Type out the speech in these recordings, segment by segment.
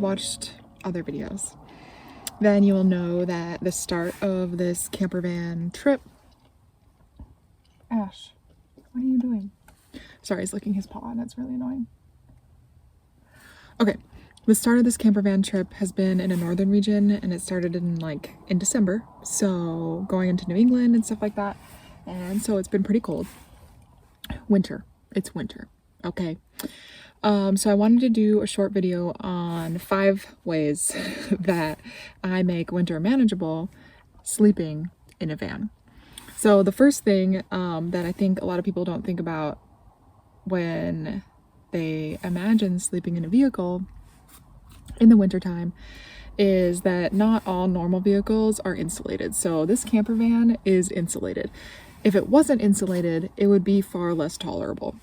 watched other videos, then you will know that the start of this camper van trip... Ash, what are you doing? Sorry, he's licking his paw and it's really annoying. Okay, the start of this camper van trip has been in a northern region, and it started in December, so going into New England and stuff like that, and so it's been pretty cold. Winter. It's winter. Okay. So I wanted to do a short video on 5 ways that I make winter manageable sleeping in a van. So the first thing that I think a lot of people don't think about when they imagine sleeping in a vehicle in the wintertime is that not all normal vehicles are insulated. So this camper van is insulated. If it wasn't insulated, it would be far less tolerable.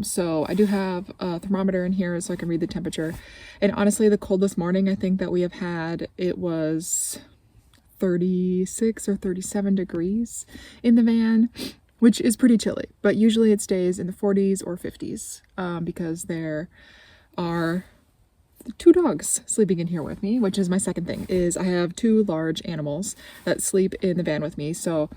So I do have a thermometer in here so I can read the temperature. And honestly, the coldest morning I think that we have had, it was 36 or 37 degrees in the van, which is pretty chilly. But usually it stays in the 40s or 50s because there are 2 dogs sleeping in here with me, which is my second thing, is I have 2 large animals that sleep in the van with me. So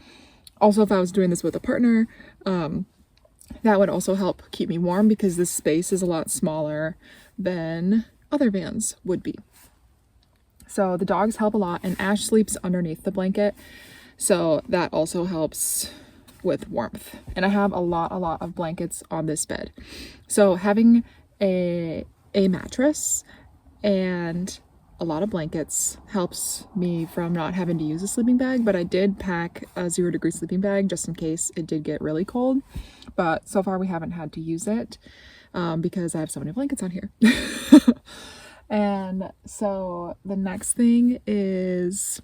also, if I was doing this with a partner, that would also help keep me warm because this space is a lot smaller than other vans would be. So the dogs help a lot, and Ash sleeps underneath the blanket, so that also helps with warmth. And I have a lot of blankets on this bed. So having a mattress and a lot of blankets helps me from not having to use a sleeping bag, but I did pack a 0-degree sleeping bag just in case it did get really cold. But so far we haven't had to use it because I have so many blankets on here. And so the next thing is,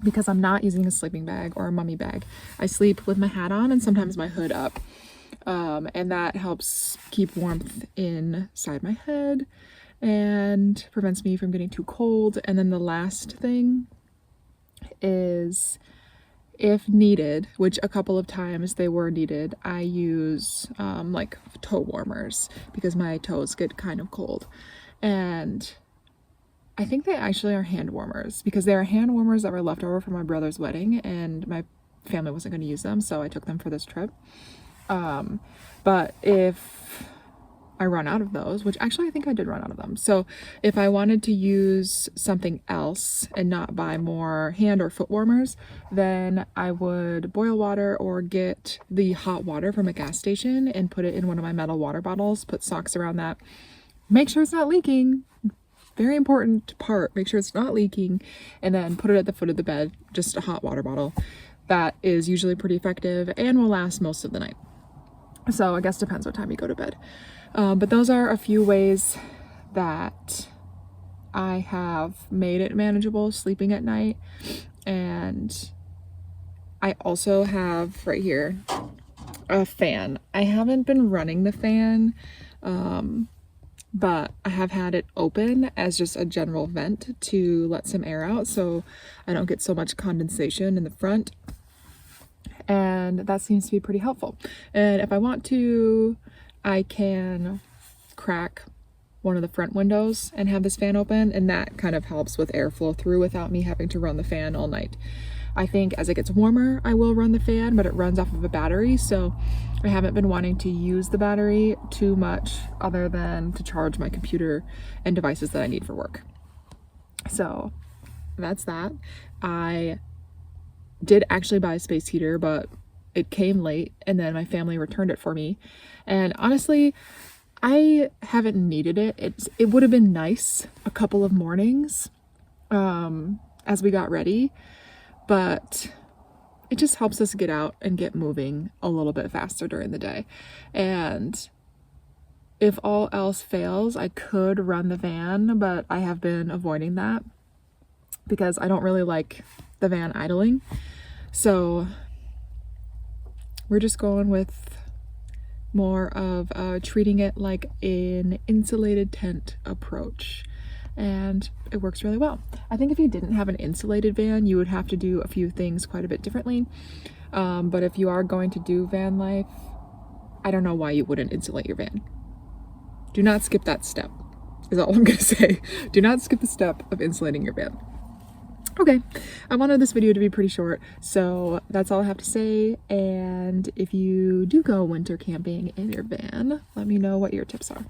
because I'm not using a sleeping bag or a mummy bag, I sleep with my hat on and sometimes my hood up. And that helps keep warmth inside my head and prevents me from getting too cold. And then the last thing is, if needed, which a couple of times they were needed, I use like toe warmers because my toes get kind of cold. And I think they actually are hand warmers because they are hand warmers that were left over from my brother's wedding and my family wasn't going to use them, so I took them for this trip. But if I run out of those, which actually I think I did run out of them. So if I wanted to use something else and not buy more hand or foot warmers, then I would boil water or get the hot water from a gas station and put it in one of my metal water bottles, put socks around that, make sure it's not leaking. Very important part, make sure it's not leaking, and then put it at the foot of the bed, just a hot water bottle. That is usually pretty effective and will last most of the night. So I guess depends what time you go to bed. But those are a few ways that I have made it manageable sleeping at night. And I also have right here a fan. I haven't been running the fan, but I have had it open as just a general vent to let some air out so I don't get so much condensation in the front. And that seems to be pretty helpful. And if I want to, I can crack one of the front windows and have this fan open, and that kind of helps with airflow through without me having to run the fan all night. I think as it gets warmer, I will run the fan, but it runs off of a battery, so I haven't been wanting to use the battery too much other than to charge my computer and devices that I need for work. So that's that. I did actually buy a space heater, but it came late and then my family returned it for me. And honestly, I haven't needed it. It would have been nice a couple of mornings as we got ready, but it just helps us get out and get moving a little bit faster during the day. And if all else fails, I could run the van, but I have been avoiding that because I don't really like the van idling. So we're just going with more of treating it like an insulated tent approach, and it works really well. I think if you didn't have an insulated van, you would have to do a few things quite a bit differently, but if you are going to do van life, I don't know why you wouldn't insulate your van. Do not skip that step. is all I'm gonna say. Do not skip the step of insulating your van. Okay, I wanted this video to be pretty short, so that's all I have to say. And if you do go winter camping in your van, let me know what your tips are.